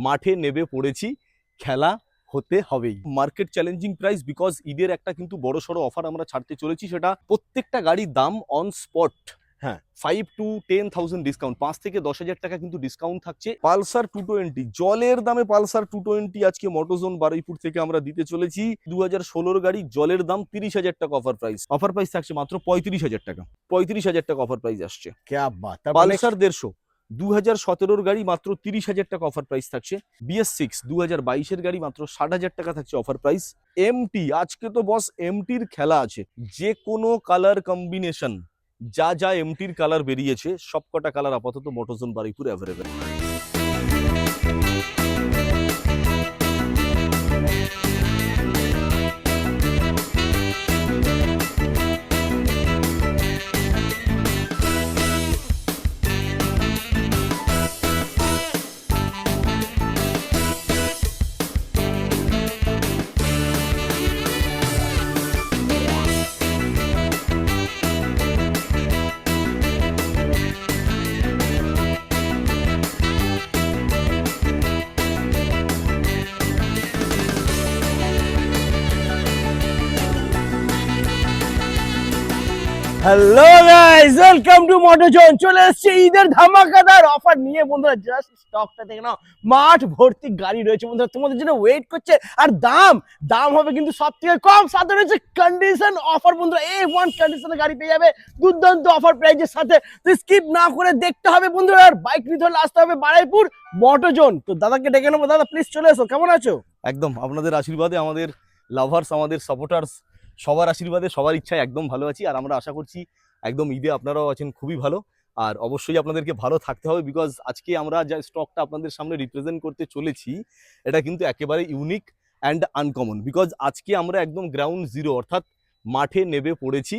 মাঠে নেমে পড়েছি, খেলা হতে হবেই। মার্কেট চ্যালেঞ্জিং প্রাইস বিকজ ঈদের একটা কিন্তু বড় সড়ো অফার আমরা ছাড়তে চলেছি, সেটা প্রত্যেকটা গাড়ির দাম অন স্পট। হ্যাঁ, 5 to 10,000 ডিসকাউন্ট, 5 থেকে 10,000 টাকা কিন্তু ডিসকাউন্ট থাকছে। পালসার 220 জলের দামে পালসার 220 আজকে মোটোজোন বারুইপুর থেকে আমরা দিতে চলেছি। 2016 গাড়ি, জলের দাম 30,000 টাকা অফার প্রাইস। অফার প্রাইস থাকছে মাত্র 35,000 টাকা। 35,000 টাকা অফার প্রাইস আসছে। क्या बात। পালসার 150 2017 গাড়ি মাত্র 30,000 টাকা অফার প্রাইস থাকছে। BS6 2022 গাড়ি মাত্র 60,000 টাকা থাকছে অফার প্রাইস। এমটি আজকে তো বস এমটির খেলা আছে, যে কোনো কালার কম্বিনেশন, যা যা এমটির কালার বেরিয়েছে সবকটা কালার আপাতত Motozone Baruipur available. Hello guys, welcome to Motozone. চলে এসেছে ঈদের ধামাকাদার অফার নিয়ে বন্ধুরা। জাস্ট স্টকটা দেখে নাও, মাঠ ভর্তি গাড়ি রয়েছে বন্ধুরা, তোমাদের জন্য ওয়েট করছে। আর দাম হবে কিন্তু সব থেকে কম, সাথে রয়েছে কন্ডিশন অফার বন্ধুরা। A1 কন্ডিশনের গাড়ি পেয়ে যাবে দুর্দান্ত অফার প্রাইজের সাথে। তো স্কিপ না করে দেখতে হবে বন্ধুরা। আর বাইক নিতে হলে আসতে হবে বারুইপুর মোটোজোন। তো দাদাকে ডেকে নেবো। দাদা প্লিজ চলে এসো, কেমন আছো? একদম আপনাদের আশীর্বাদে, আমাদের লাভার্স, আমাদের সাপোর্টার্স, সবার আশীর্বাদে, সবার ইচ্ছায় একদম ভালো আছি। আর আমরা আশা করছি একদম ঈদে আপনারাও আছেন খুবই ভালো। আর অবশ্যই আপনাদেরকে ভালো থাকতে হবে বিকজ আজকে আমরা যা স্টকটা আপনাদের সামনে রিপ্রেজেন্ট করতে চলেছি এটা কিন্তু একেবারে ইউনিক অ্যান্ড আনকমন। বিকজ আজকে আমরা একদম গ্রাউন্ড জিরো, অর্থাৎ মাঠে নেমে পড়েছি,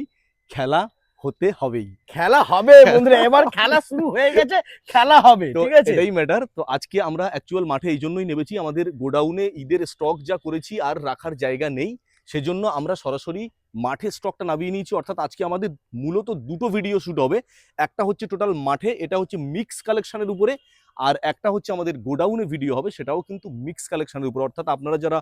খেলা হতে হবেই। খেলা হবে বন্ধুরা, এবার খেলা শুরু হয়ে গেছে, খেলা হবে, ঠিক আছে? এটাই ম্যাটার। তো আজকে আমরা অ্যাকচুয়াল মাঠে এই জন্যই নেমেছি, আমাদের গোডাউনে ঈদের স্টক যা করেছি আর রাখার জায়গা নেই, সেজন্য আমরা সরাসরি মাঠে স্টকটা নামিয়ে নিয়েছি। অর্থাৎ আজকে আমাদের মূলত দুটো ভিডিও শ্যুট হবে, একটা হচ্ছে টোটাল মাঠে, এটা হচ্ছে মিক্স কালেকশনের উপরে, আর একটা হচ্ছে আমাদের গোডাউনে ভিডিও হবে, সেটাও কিন্তু মিক্স কালেকশনের উপরে। অর্থাৎ আপনারা যারা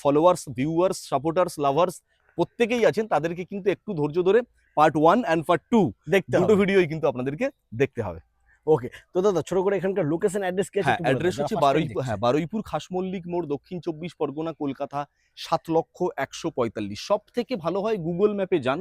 ফলোয়ার্স, ভিউয়ার্স, সাপোর্টার্স, লাভার্স প্রত্যেকেই আছেন, তাদেরকে কিন্তু একটু ধৈর্য ধরে পার্ট 1 অ্যান্ড পার্ট 2 দেখতে দুটো হবে। ভিডিওই কিন্তু আপনাদেরকে দেখতে হবে। ওকে, তো দাদা ছোট করে এখানকার লোকেশন অ্যাড্রেস কি আছে হ্যাঁ, একটু বলে দাও, অ্যাড্রেস যারা হচ্ছে first time বারুইপুর, দেখছে। হ্যাঁ বারুইপুর খাসমল্লিক মোড়, দক্ষিণ 24 পরগনা, কলকাতা 7,145,000। সব থেকে ভালো হয় গুগল ম্যাপে যান,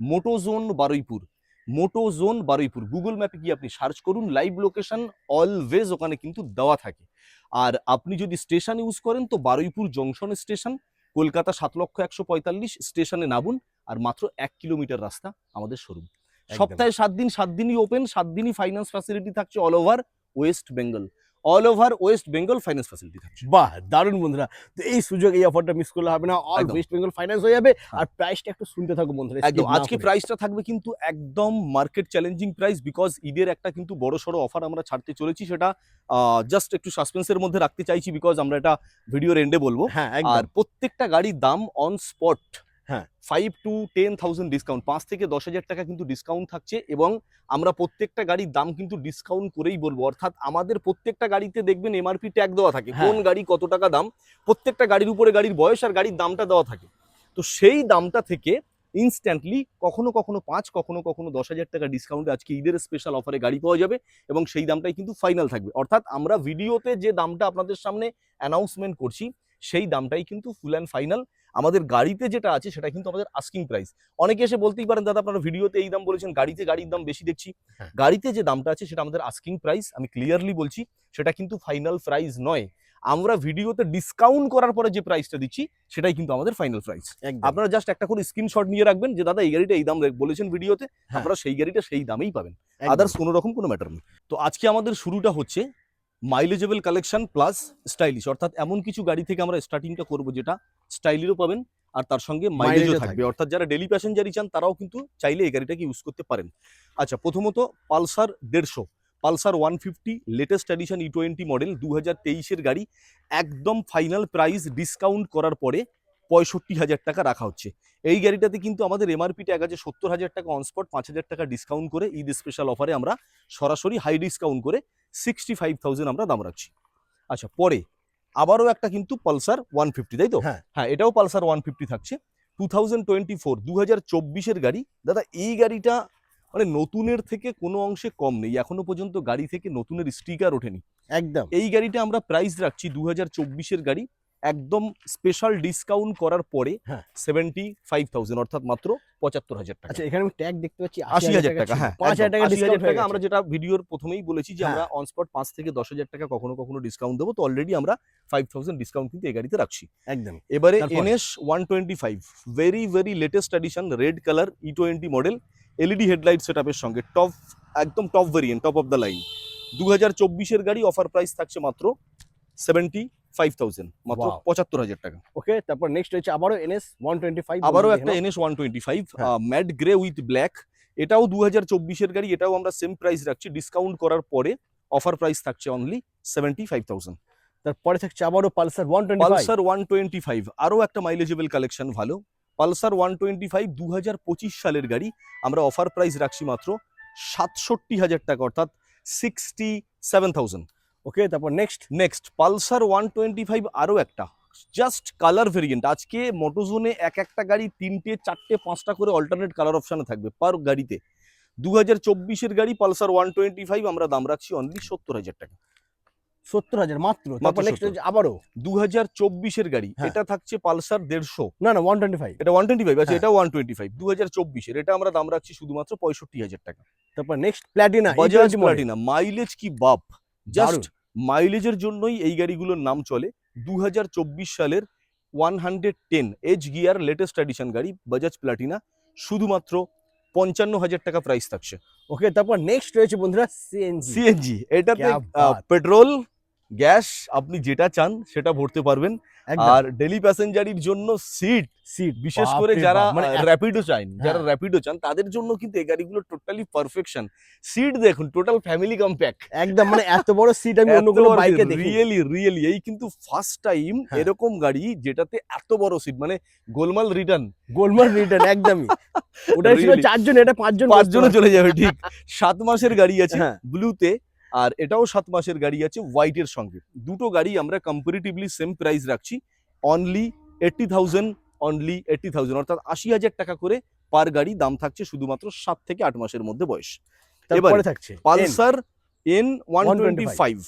মোটোজোন বারুইপুর, মোটোজোন বারুইপুর গুগল ম্যাপে গিয়ে আপনি সার্চ করুন, লাইভ লোকেশন অলওয়েজ ওখানে কিন্তু দেওয়া থাকে। আর আপনি যদি স্টেশন ইউজ করেন তো বারুইপুর জংশন স্টেশন, কলকাতা 7,145 স্টেশনে নামুন, আর মাত্র 1 কিলোমিটার রাস্তা আমাদের শোরুম। সপ্তাহে 7 দিন, 7 দিনই ওপেন, 7 দিনই ফাইন্যান্স ফ্যাসিলিটি থাকছে all over West Bengal. All over West Bengal finance facility থাকছে। বাহ, দারুণ বন্ধুরা। তো এই সুযোগ, এই অফারটা মিস করলে হবে না, অল একদম। ওয়েস্ট বেঙ্গল ফাইন্যান্স হয়ে যাবে। হ্যাঁ। আর প্রাইসটা একটু শুনতে থাকো বন্ধুরা, একদম skip না আজকে করে। প্রাইসটা থাকবে কিন্তু একদম মার্কেট চ্যালেঞ্জিং প্রাইস বিকজ ঈদের একটা কিন্তু বড় সড়ো অফার আমরা ছাড়তে চলেছি, সেটা জাস্ট একটু সাসপেন্সের মধ্যে রাখতে চাইছি বিকজ আমরা এটা ভিডিওর এন্ডে বলবো। হ্যাঁ আর একদম। প্রত্যেকটা গাড়ির দাম অন স্পট। হ্যাঁ। 5 to 10,000 ডিসকাউন্ট, 5 থেকে 10,000 টাকা কিন্তু ডিসকাউন্ট থাকছে। এবং আমরা প্রত্যেকটা গাড়ির দাম কিন্তু ডিসকাউন্ট করেই বলবো। অর্থাৎ আমাদের প্রত্যেকটা গাড়িতে দেখবেন এমআরপি ট্যাগ দেওয়া থাকে, হ্যাঁ। কোন গাড়ি কত টাকা দাম, প্রত্যেকটা গাড়ির উপরে গাড়ির বয়স আর গাড়ির দামটা দেওয়া থাকে। তো সেই দামটা থেকে ইনস্ট্যান্টলি কখনো কখনো 5, কখনো কখনো 10,000 টাকা ডিসকাউন্টে আজকে ঈদের স্পেশাল অফারে গাড়ি পাওয়া যাবে, এবং সেই দামটাই কিন্তু ফাইনাল থাকবে। অর্থাৎ আমরা ভিডিওতে যে দামটা আপনাদের সামনে অ্যানাউন্সমেন্ট করছি সেই দামটাই কিন্তু ফুল অ্যান্ড ফাইনাল। আমাদের গাড়িতে যেটা আছে সেটা কিন্তু আমাদের আস্কিং প্রাইস। অনেকে এসে বলতেই পারেন দাদা আপনারা ভিডিওতে এই দাম বলেছেন, গাড়িতে গাড়ির দাম বেশি দেখছি। হ্যাঁ। গাড়িতে যে দামটা আছে সেটা আমাদের আস্কিং প্রাইস, আমি ক্লিয়ারলি বলছি, সেটা কিন্তু ফাইনাল প্রাইস নয়। আমরা ভিডিওতে ডিসকাউন্ট করার পরে যে প্রাইসটা দিচ্ছি সেটাই কিন্তু আমাদের ফাইনাল প্রাইস। একদম। আপনারা জাস্ট একটা করে স্ক্রিনশট নিয়ে রাখবেন যে দাদা এই গাড়িটা এই দাম বলেছেন ভিডিওতে, হ্যাঁ। আপনারা সেই গাড়িটা সেই দামেই পাবেন, একদম। আদার্স কোনো রকম কোনো ম্যাটার নেই। তো আজকে আমাদের শুরুটা হচ্ছে মাইলেজেবল কালেকশন প্লাস স্টাইলিশ, অর্থাৎ এমন কিছু গাড়ি থেকে আমরা স্টার্টিংটা করব যেটা স্টাইলেরও পাবেন আর তার সঙ্গে মাইলেজও মাইলেজও থাকবে। থাকবে। অর্থাৎ যারা ডেলি প্যাসেঞ্জারই চান তারাও কিন্তু চাইলে এই গাড়িটাকে ইউজ করতে পারেন। আচ্ছা, প্রথমত Pulsar 150, Pulsar 150 latest edition E20 model 2023-এর গাড়ি, একদম ফাইনাল প্রাইস ডিসকাউন্ট করার পরে 65,000 টাকা রাখা হচ্ছে। এই গাড়িটাতে কিন্তু আমাদের এমআরপি ট্যাগ আছে 70,000 টাকা, অনস্পট 5,000 টাকা ডিসকাউন্ট করে ঈদ স্পেশাল অফারে আমরা সরাসরি হাই ডিসকাউন্ট করে 65,000 আমরা দাম রাখছি। আচ্ছা, পরে আবারও একটা কিন্তু পালসার 150, তাই তো? হ্যাঁ। হ্যাঁ, এটাও পালসার 150 থাকছে 2024, 2024-এর গাড়ি। দাদা এই গাড়িটা মানে নতুনের থেকে কোনো অংশে কম নেই, এখনো পর্যন্ত গাড়ি থেকে নতুনের স্টিকার ওঠেনি। একদম। এই গাড়িটা আমরা প্রাইস রাখছি 2024-এর গাড়ি, একদম স্পেশাল ডিসকাউন্ট করার পরে হ্যাঁ। 75,000, অর্থাৎ মাত্র 75,000 টাকা। আচ্ছা, এখানে আমি ট্যাগ দেখতে পাচ্ছি 80,000 টাকা, ছিল। হ্যাঁ 5,000 টাকা 80,000 ডিসকাউন্ট হয়ে টাকা। আমরা গেছে। যেটা ভিডিওর প্রথমেই বলেছি যে হ্যাঁ। আমরা অন স্পট 5 থেকে 10,000 টাকা কখনো কখনো ডিসকাউন্ট দেবো, তো অলরেডি আমরা 5,000 ডিসকাউন্ট কিন্তু এই গাড়িতে রাখছি। একদম। এবারে তারপরে? NS 125, very very latest edition, red colour E20 model, LED headlight সেটআপের সঙ্গে টপ, একদম top variant, top of the line. 2024-এর গাড়ি, অফার প্রাইস থাকছে মাত্র 75,000, মাত্র Wow. 75,000 টাকা। ওকে, তারপর নেক্সট হচ্ছে আবারও NS 125। আবারও একটা NS 125 হ্যাঁ। ম্যাট গ্রে উইথ ব্ল্যাক, এটাও 2024-এর গাড়ি, এটাও আমরা সেম প্রাইস রাখছি, ডিসকাউন্ট করার পরে অফার প্রাইস থাকছে অনলি 75,000। তারপরে থাকছে আবারও পালসার 125। পালসার 125 আরও একটা মাইলেজেবল কালেকশন, ভালো। পালসার 125 2025 সালের গাড়ি, আমরা অফার প্রাইস রাখছি মাত্র 67,000 টাকা, অর্থাৎ 67,000। ওকে, তারপর নেক্সট। নেক্সট পালসার 125 আরও একটা জাস্ট কালার ভেরিয়েন্ট। আজকে মোটোজোনে এক একটা গাড়ি 3টে 4টে 5টা করে অল্টারনেট কালার অপশানে থাকবে পার গাড়িতে। 2024-এর গাড়ি পালসার 125 আমরা দাম রাখছি অনলি 70,000 টাকা। 70,000 মাত্র। তারপর নেক্সট 70,000 হচ্ছে আবারও 2024-এর গাড়ি, হ্যাঁ। এটা থাকছে পালসার 150। না 125। এটা 125 আছে, হ্যাঁ। এটা 125 2024-এর, এটা আমরা দাম রাখছি শুধুমাত্র 65,000 টাকা। তারপর next Platina, Bajaj E20 model. Platina, mileage কি বাপ, জাস্ট দারুণ। মাইলেজের জন্যই এই গাড়িগুলোর নাম চলে। 2024 সালের 110 এজ গিয়ার লেটেস্ট এডিশন গাড়ি, বাজাজ প্লাটিনা, শুধুমাত্র 55,000 টাকা প্রাইস থাকছে। ওকে, তারপর নেক্সট রয়েছে বন্ধুরা সিএনজি। সিএনজি, এটাতে ক্যা বাত। পেট্রোল গ্যাস আপনি যেটা চান সেটা ভরতে পারবেন। একদম। আর ডেলি প্যাসেঞ্জারির জন্য সিট, সিট বিশেষ করে যারা মানে র্যাপিডো চান, যারা হ্যাঁ। র্যাপিডো চান তাদের জন্য কিন্তু এই গাড়িগুলো টোটালি পারফেকশন। সিট দেখুন, টোটাল ফ্যামিলি কম্প্যাক্ট, একদম, মানে এত বড় সিট আমি অন্য কোনো বাইকে দেখি। রিয়েলি রিয়েলি এই কিন্তু ফার্স্ট টাইম হ্যাঁ। এরকম গাড়ি যেটাতে এত বড় সিট, মানে গোলমাল রিটার্ন, গোলমাল রিটার্ন একদমই। ওটা ছিল Really? 4 জন, এটা 5 জন। 5 জনে চলে যাবে ঠিক। 7 মাসের গাড়ি আছে হ্যাঁ। ব্লুতে, আর এটাও 7 মাসের গাড়ি আছে হোয়াইটের সঙ্গে। দুটো গাড়ি আমরা কম্পারেটিভলি সেম প্রাইস রাখছি অনলি 80,000, অনলি 80,000, অর্থাৎ 80,000 টাকা করে পার গাড়ি দাম থাকছে শুধুমাত্র 7 থেকে 8 মাসের মধ্যে বয়স। তারপরে থাকছে পালসার N125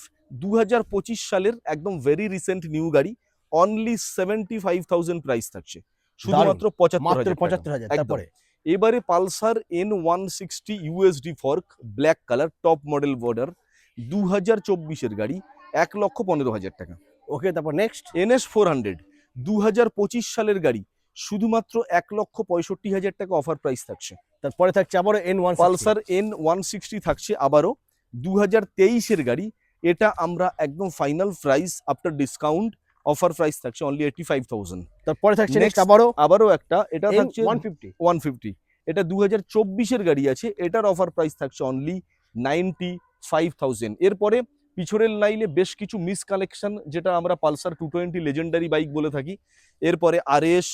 2025 সালের একদম ভেরি রিসেন্ট নিউ গাড়ি, অনলি 75,000 প্রাইস থাকছে, শুধুমাত্র মাত্র 75,000 75,000। তারপরে এবারে Pulsar N160 USD fork, black colour, top model border, 2024-এর গাড়ি, 1,15,000 টাকা। ওকে, তারপর নেক্সট NS 400 2025 সালের গাড়ি, শুধুমাত্র 1,65,000 টাকা অফার প্রাইস থাকছে। তারপরে থাকছে আবারও N160। পালসার N160 থাকছে আবারও 2023-এর গাড়ি, এটা আমরা একদম final price after discount offer price থাকছে অনলি 85,000। তারপরে থাকছে নেক্সট Next, আবারও একটা, এটা থাকছে N150। 150, এটা 2024-এর গাড়ি আছে, এটার অফার প্রাইস থাকছে অনলি 95,000। এরপরে পিছনের লাইনে বেশ কিছু মিস কালেকশন, যেটা আমরা পালসার 220 লেজেন্ডারি বাইক বলে থাকি। এরপরে RS,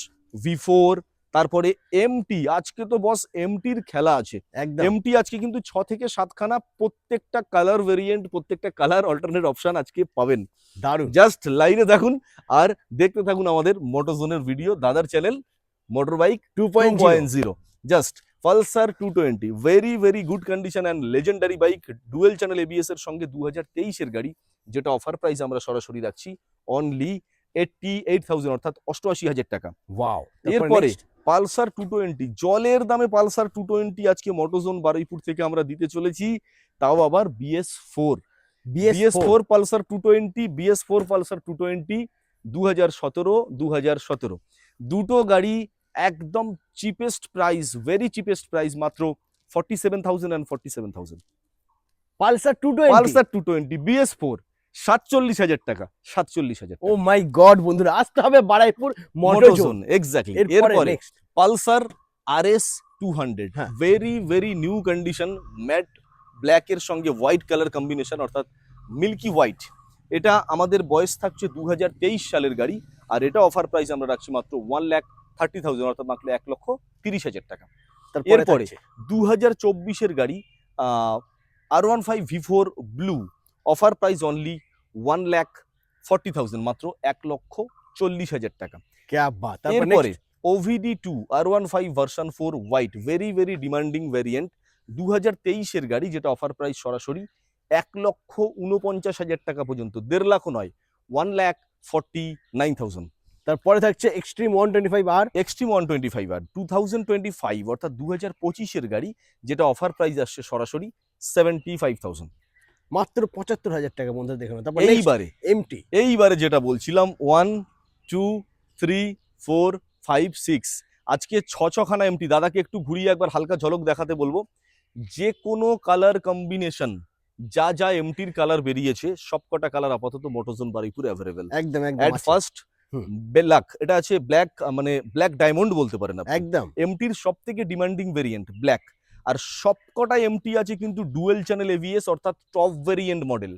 V4, তারপরে MT। আজকে তো বস MT-র খেলা আছে। একদম। MT আজকে কিন্তু 6 থেকে 7 খানা, প্রত্যেকটা কালার ভেরিয়েন্ট, প্রত্যেকটা কালার অল্টারনেট অপশন আজকে পাবেন। দারুণ। জাস্ট লাইনে দেখুন আর দেখতে থাকুন আমাদের মোটোজোনের ভিডিও, দাদার channel motor bike 2.0। Just Pulsar 220, very very good condition and legendary bike, dual channel ABS এর সঙ্গে 2023-এর গাড়ি, যেটা অফার প্রাইস আমরা সরাসরি রাখছি অনলি 88,000, অর্থাৎ 88,000 টাকা। ওয়াও। এরপরে পালসার 220, জলের দামে পালসার 220 আজকে মোটোজোন বারুইপুর থেকে আমরা দিতে চলেছি, তাও আবার BS4 পালসার 220, BS4 পালসার 220 2017 দুটো গাড়ি একদম cheapest price, very cheapest price, মাত্র 47,000 and 47,000। পালসার 220, পালসার 220 BS4 47,000 টাকা, 47,000। ও মাই গড বন্ধুরা, আসতে হবে বারুইপুর মোটোজোন। এক্স্যাক্টলি। এরপরে নেক্সট পালসার RS 200, হ্যাঁ। Very very new condition, matte black এর সঙ্গে হোয়াইট কালার কম্বিনেশন, অর্থাৎ মিল্কি হোয়াইট। এটা আমাদের বয়স থাকছে 2023 সালের গাড়ি, আর এটা অফার প্রাইস আমরা রাখছি মাত্র 1,30,000, অর্থাৎ মাত্র 1,30,000 টাকা। এরপরে 2024-এর গাড়ি R15 V4 blue, offer price only 1,30,000 40,000, মাত্র 1,40,000 টাকা। क्या बात, তারপর এরপরে next? OVD2 R15 version 4 white, very very demanding variant, 2023-এর গাড়ি, যেটা অফার প্রাইস সরাসরি 1,49,000 টাকা পর্যন্ত, 1.5 লাখও নয়, 1,49,000। তারপরে থাকছে এক্সট্রিম 125R। এক্সট্রিম 125R 2025 অর্থাৎ 2025-এর গাড়ি, যেটা অফার প্রাইস আসছে সরাসরি 75,000। মাত্র 75,000 টাকা বন্ধুরা, দেখুন। তারপর এইবারে যেটা বলছিলাম 1 2 3 4 5 6, আজকে ছখানা এমটি। দাদাকে একটু ঘুরিয়ে একবার হালকা ঝলক দেখাতে বলবো। যে কোনো কালার কম্বিনেশন, যা যা এমটির কালার বেরিয়েছে, সবকটা কালার আপাতত মোটরজোন বারুইপুর অ্যাভেলেবেল। একদম অ্যাট ফার্স্ট হুম। ব্ল্যাক, এটা আছে ব্ল্যাক, মানে ব্ল্যাক ডায়মন্ড বলতে পারেন আপনি। একদম এমটির সব থেকে ডিমান্ডিং ভেরিয়েন্ট ব্ল্যাক, আর সবকটা এমটি আছে কিন্তু ডুয়েল চ্যানেল এবিএস, অর্থাৎ top variant model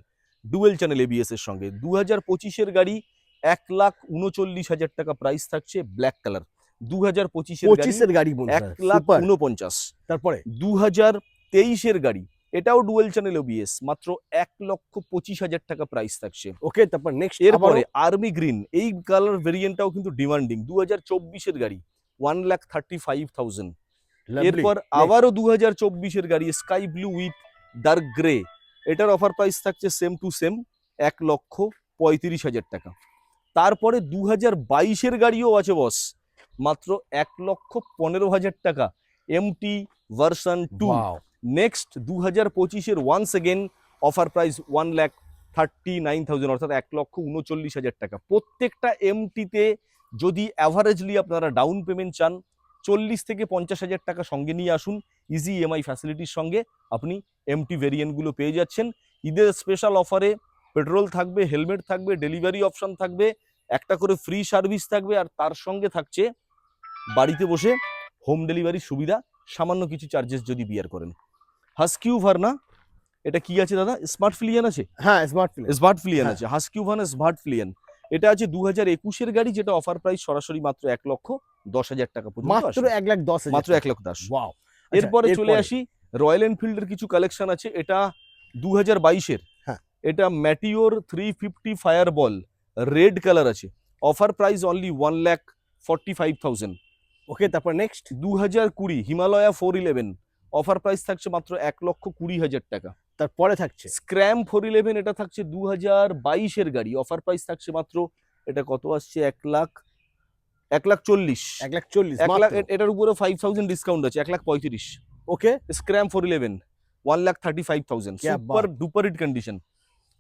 dual channel ABS এর সঙ্গে। 2025-এর গাড়ি 1,39,000 টাকা প্রাইস থাকছে, ব্ল্যাক কালার। 2025-এর গাড়ি গাড়ি বন্ধুরা, 1,49,000। তারপরে 2023-এর গাড়ি, এটাও ডুয়েল চ্যানেল ওবিএস, মাত্র 1,25,000 টাকা প্রাইস থাকছে। ওকে, তারপর নেক্সট এরপরে আর্মি গ্রিন, এই কালার ভেরিয়েন্টটাও কিন্তু ডিমান্ডিং, 2024-এর গাড়ি, 1,35,000। এরপর আবারও 2024-এর গাড়ি sky blue with dark grey, এটার অফার প্রাইস থাকছে সেম টু সেম 1,35,000 টাকা। তারপরে 2022-এর গাড়িও আছে বস, মাত্র 1,15,000 টাকা, এমটি ভার্সন 2। নেক্সট 2025-এর ওয়ান্স এগেন অফার প্রাইস 1,39,000, অর্থাৎ 1,39,000 টাকা। প্রত্যেকটা এমটিতে যদি অ্যাভারেজলি আপনারা ডাউন পেমেন্ট চান, 40 থেকে 50,000 টাকা সঙ্গে নিয়ে আসুন, ইজি ইএমআই ফ্যাসিলিটির সঙ্গে আপনি এমটি ভেরিয়েন্টগুলো পেয়ে যাচ্ছেন। ঈদের স্পেশাল অফারে পেট্রোল থাকবে, হেলমেট থাকবে, ডেলিভারি অপশন থাকবে, একটা করে ফ্রি সার্ভিস থাকবে, আর তার সঙ্গে থাকছে বাড়িতে বসে হোম ডেলিভারি সুবিধা, সামান্য কিছু চার্জেস যদি বিয়ার করেন। হাস্কিউ ভার্না, এটা কি আছে দাদা? স্মার্ট ফিলিয়ান আছে? হ্যাঁ, স্মার্ট ফিলিয়ান হ্যাঁ। আছে, হাস্কিউ ভার্না স্মার্ট ফিলিয়ান। এটা আছে 2021-এর গাড়ি, যেটা অফার প্রাইস সরাসরি মাত্র 1,10,000 টাকা পর্যন্ত মাত্র আসবে। 1,10,000, মাত্র 1,10,000। ওয়াও। এরপরে চলে আসি, রয়্যাল এনফিল্ডের কিছু কালেকশন আছে, এটা 2022-এর। হ্যাঁ। এটা ম্যাটিওর 350 ফায়ার বল, রেড কালার আছে, অফার প্রাইস অনলি 1,45,000। ওকে, তারপর নেক্সট 2020 হিমালয়া 411, অফার প্রাইস থাকছে মাত্র 1,20,000 টাকা। তারপরে থাকছে স্ক্র্যাম 411, এটা থাকছে 2022-এর গাড়ি, অফার প্রাইস থাকছে মাত্র, এটা কত আসছে, 1,40,000। 1,40,000 1 লাখ, এটার উপরে 5,000 ডিসকাউন্ট আছে, 1,35,000। ওকে, স্ক্র্যাম 411 1,35,000, क्या সুপার ডুপার হিট কন্ডিশন।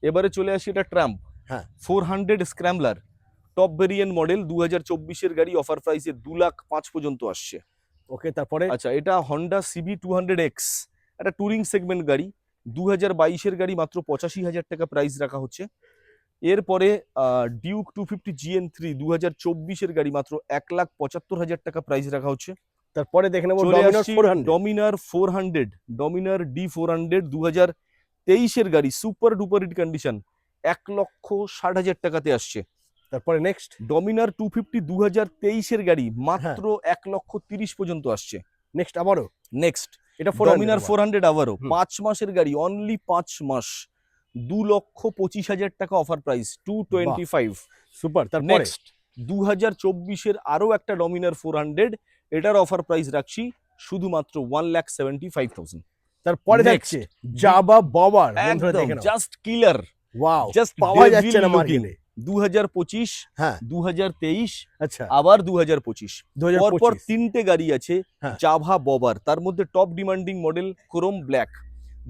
এবারে চলে আসি, এটা ট্রাম্প হ্যাঁ। 400 স্ক্র্যামলার, টপ ভেরিয়েন্ট মডেল, 2024-এর গাড়ি, অফার প্রাইসে 2,05,000 পর্যন্ত আসছে। ওকে, তারপরে আচ্ছা, এটা হন্ডা সিবি 200X, একটা টুরিং সেগমেন্ট গাড়ি, 2022-এর গাড়ি, মাত্র 85,000 টাকা প্রাইস রাখা হচ্ছে। এরপরে ডিউক 250 GN3, 2024-এর গাড়ি, মাত্র 1,75,000 টাকা প্রাইস রাখা হচ্ছে। তারপরে দেখে নেবো চলে ডমিনার আসছি 400। ডমিনার 400, ডমিনার D400, 2023-এর গাড়ি, সুপার ডুপার হিট কন্ডিশন, 1,60,000 টাকাতে আসছে। তারপরে নেক্সট ডমিনার 250 2023-এর গাড়ি, মাত্র 1,30,000 পর্যন্ত আসছে। নেক্সট আবারও নেক্সট এটা ডমিনার 400 আবারও হুম। 5 মাসের গাড়ি, অনলি 5 মাস, 2,25,000 টাকা অফার প্রাইস, 225। সুপার। তারপরে নেক্সট 2024-এর আরো একটা ডমিনার 400, এটার অফার প্রাইস রাখছি শুধুমাত্র 1,75,000। তারপরে Next, দেখছে জাবা বাবার, বন্ধুরা একদম দেখে নাও, জাস্ট কিলার, ওয়াও, জাস্ট পাওয়া যাচ্ছে না মার্কেটে। 2025, হ্যাঁ, 2023, আচ্ছা, আবার 2025, পরপর 2025 তিনটে গাড়ি আছে হ্যাঁ। জাভা ববার, তার মধ্যে top demanding model chrome black,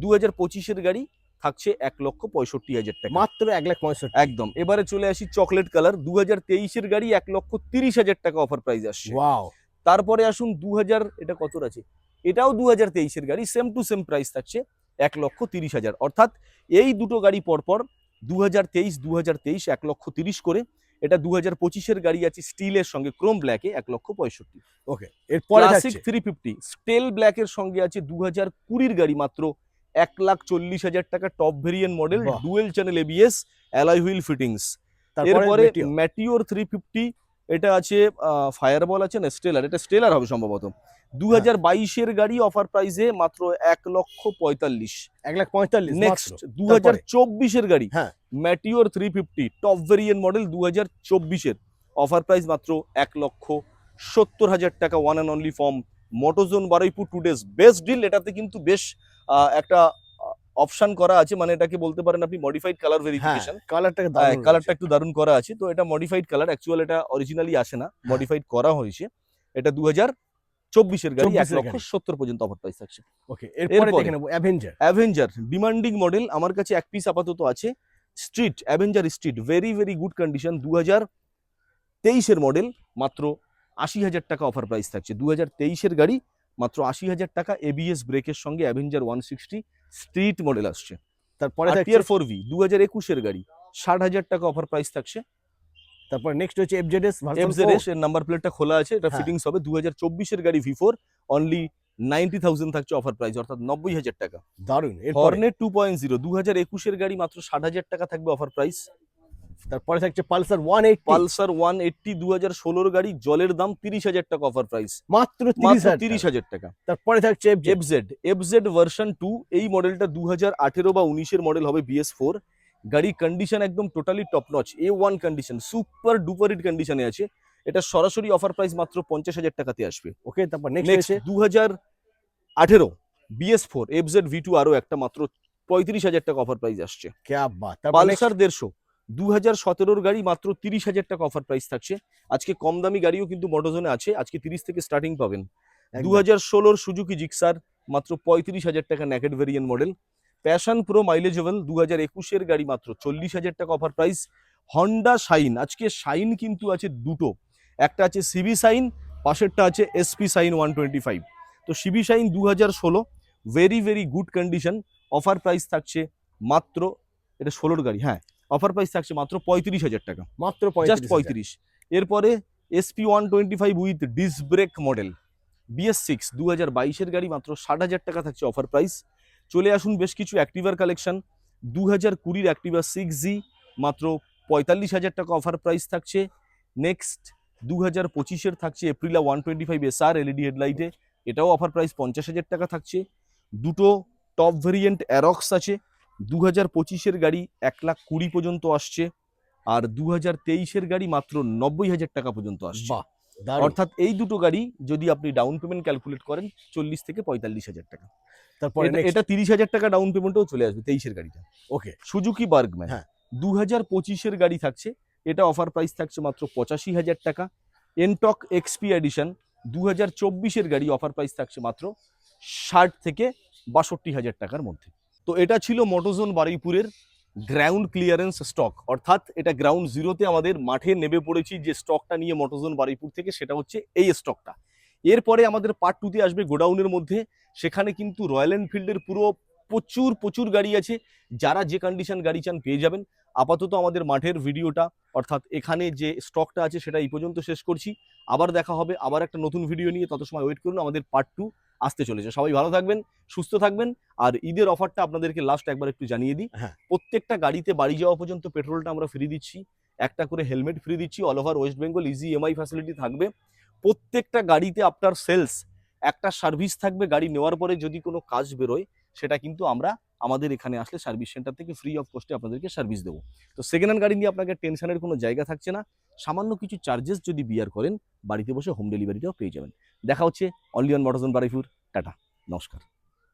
2025-এর গাড়ি, থাকছে 1,65,000 টাকা, মাত্র 1,65,000। একদম। এবারে চলে আসি চকলেট কালার, 2023-এর গাড়ি, 1,30,000 টাকা অফার প্রাইস আসছে। ওয়াও, তারপরে আসুন 2000, এটা কত আছে, এটাও 2023-এর গাড়ি, সেম টু সেম প্রাইস থাকছে 1,30,000। অর্থাৎ এই দুটো গাড়ি পরপর 2023 1,30,000 করে। এটা 2025-এর গাড়ি আছে স্টিলের সঙ্গে ক্রোম ব্ল্যাকে 1,65,000। ওকে, এরপরে ক্লাসিক থাকছে 350 স্টেল ব্ল্যাকের সঙ্গে আছে 2020-এর গাড়ি, মাত্র 1,40,000 টাকা, টপ ভেরিয়েন্ট মডেল, বাহ। Dual channel ABS, alloy wheel fittings. তারপরে এরপরে Meteor। ম্যাটিওর 350, এটা আছে ফায়ারবল আছে না স্টেলার, এটা স্টেলার হবে সম্ভবত, 2022-এর গাড়ি অফার প্রাইসে মাত্র 1,45,00,000। 1,45,000 নেক্সট মাত্র। 2024-এর গাড়ি হ্যাঁ। ম্যাটিওর 350 টপ ভেরিয়েন্ট মডেল 2024-এর অফার প্রাইস মাত্র 1,70,000 টাকা, one and only form Motozone Baruipur. Today's best deal. এটাতে কিন্তু বেশ একটা অপশন করা আছে, মানে এটাকে বলতে পারেন আপনি মডিফাইড কালার হ্যাঁ, ভেরিফিকেশন। কালারটাকে কালারটা একটু দারুণ করা আছে, তো এটা মডিফাইড কালার, অ্যাকচুয়াল এটা অরিজিনালি আসে না, মডিফাইড করা হয়েছে। এটা 2024-এর গাড়ি 24-এর গাড়ি। 1,70,000 পর্যন্ত অফার প্রাইস থাকছে। ওকে, এরপরে এরপরে দেখে নেব অ্যাভেঞ্জার। অ্যাভেঞ্জার ডিমান্ডিং মডেল আমার কাছে এক পিস আপাতত আছে। Street Avenger Street, very very good condition, 2023-এর মডেল, মাত্র 80,000 টাকা অফার প্রাইস থাকছে। 2023-এর গাড়ি মাত্র 80,000 টাকা, এবিএস ব্রেকের সঙ্গে অ্যাভেঞ্জার 160 স্ট্রিট মডেল আসছে। তারপরে আর থাকছে টিয়ার 4V 2021-এর গাড়ি 60,000 টাকা অফার প্রাইস থাকছে। তারপর নেক্সট হচ্ছে এফজেডএস ভার্সন 4। এফজেডএস এর নাম্বার প্লেটটা খোলা আছে, এটা হ্যাঁ। ফিটিংস হবে। 2024-এর গাড়ি V4 অনলি 90,000 থাকছে অফার প্রাইস, অর্থাৎ 90,000 টাকা। দারুন। এরপরে হর্নেট 2.0 2021-এর গাড়ি মাত্র 60,000 টাকা থাকবে অফার প্রাইস। তারপরে থাকছে পালসার 180 পালসার 180 2016-এর গাড়ি, জলের দাম 30,000 টাকা অফার প্রাইস, মাত্র মাত্র 30,000 30,000 টাকা। তারপরে থাকছে এফজেড ভার্সন 2, এই মডেলটা 2018 বা 19-এর মডেল হবে, BS4 গাড়ি, কন্ডিশন একদম totally top notch, A1 condition, super duper hit কন্ডিশনে আছে। এটা সরাসরি অফার প্রাইস মাত্র 50,000 টাকাতে আসবে। ওকে, তারপর নেক্সট নেক্সট হচ্ছে 2018 BS4 এফজেড V2 আরো একটা, মাত্র 35,000 টাকা অফার প্রাইস আসছে। ক্যা বাত। তারপর পালসার 150 2017-এর গাড়ি মাত্র 30,000 টাকা অফার প্রাইস থাকছে। আজকে কম দামি গাড়িও কিন্তু মোটোজোনে আছে, আজকে 30 থেকে স্টার্টিং পাবেন। 2016-র সুজুকি জিক্সার মাত্র 35,000 টাকা naked variant model. Passion Pro mileageable 2021-এর গাড়ি মাত্র 40,000 টাকা অফার প্রাইস। হন্ডা শাইন, আজকে শাইন কিন্তু আছে দুটো, একটা আছে সিবি শাইন, পাশেরটা আছে এসপি শাইন 125। তো CB shine 2016 very very good condition, offer price থাকছে মাত্র, এটা 16-র গাড়ি, হ্যাঁ, অফার প্রাইস থাকছে মাত্র 35,000 টাকা, মাত্র জাস্ট 35,000। 35। এরপরে SP 125 with disc brake model BS6 2022-এর গাড়ি মাত্র 60,000 টাকা থাকছে অফার প্রাইস। চলে আসুন বেশ কিছু অ্যাক্টিভার কালেকশন। 2020-র অ্যাক্টিভা 6G মাত্র 45,000 টাকা অফার প্রাইস থাকছে। নেক্সট 2025-এর থাকছে এপ্রিলা 125 SR এলইডি হেডলাইটে, এটাও অফার প্রাইস 50,000 টাকা থাকছে। দুটো টপ ভেরিয়েন্ট অ্যারক্স আছে, 2025-এর গাড়ি 1,20,000 পর্যন্ত আসছে, আর 2023-এর গাড়ি মাত্র 90,000 টাকা পর্যন্ত আসছে। বাহ, দারুন। অর্থাৎ এই দুটো গাড়ি যদি আপনি ডাউন পেমেন্ট ক্যালকুলেট করেন 40 থেকে 45,000 টাকা। তারপরে এটা 30,000 টাকা ডাউন পেমেন্টও চলে আসবে 23-এর গাড়িটা। ওকে, সুজুকি বার্গম্যান হ্যাঁ। 2025-এর গাড়ি থাকছে, এটা অফার প্রাইস থাকছে মাত্র 85,000 টাকা। এনটক এক্সপি এডিশন 2024-এর গাড়ি, অফার প্রাইস থাকছে মাত্র 60 থেকে 62,000 টাকার মধ্যে। তো এটা ছিল মোটোজোন বারুইপুরের গ্রাউন্ড ক্লিয়ারেন্স স্টক, অর্থাৎ এটা গ্রাউন্ড জিরোতে আমাদের মাঠে নেমে পড়েছি যে স্টকটা নিয়ে মোটোজোন বারুইপুর থেকে, সেটা হচ্ছে এই স্টকটা। এরপরে আমাদের পার্ট 2-তে আসবে গোডাউনের মধ্যে, সেখানে কিন্তু রয়্যাল এনফিল্ডের পুরো প্রচুর গাড়ি আছে, যারা যে কন্ডিশন গাড়ি চান পেয়ে যাবেন। আপাতত আমাদের মাঠের ভিডিওটা, অর্থাৎ এখানে যে স্টকটা আছে সেটা এই পর্যন্ত শেষ করছি। আবার দেখা হবে আবার একটা নতুন ভিডিও নিয়ে, তত সময় ওয়েট করুন, আমাদের পার্ট 2 আসতে চলেছে। সবাই ভালো থাকবেন, সুস্থ থাকবেন। আর ঈদের অফারটা আপনাদেরকে লাস্ট একবার একটু জানিয়ে দিই। হ্যাঁ। প্রত্যেকটা গাড়িতে বাড়ি যাওয়া পর্যন্ত পেট্রোলটা আমরা ফ্রি দিচ্ছি, একটা করে হেলমেট ফ্রি দিচ্ছি, all over West Bengal easy EMI facility থাকবে। প্রত্যেকটা গাড়িতে আফটার সেলস একটা সার্ভিস থাকবে, গাড়ি নেওয়ার পরে যদি কোনো কাজ বেরোয় সেটা কিন্তু আমরা আমাদের এখানে আসলে সার্ভিস সেন্টার থেকে ফ্রি অফ কস্টে আপনাদেরকে সার্ভিস দেবো। তো সেকেন্ড হ্যান্ড গাড়ি নিয়ে আপনাকে টেনশনের কোনো জায়গা থাকছে না, সামান্য কিছু চার্জেস যদি বিয়ার করেন বাড়িতে বসে হোম ডেলিভারিটাও পেয়ে যাবেন। দেখা হচ্ছে অনলি অন মোটোজোন বারুইপুর। টাটা, নমস্কার।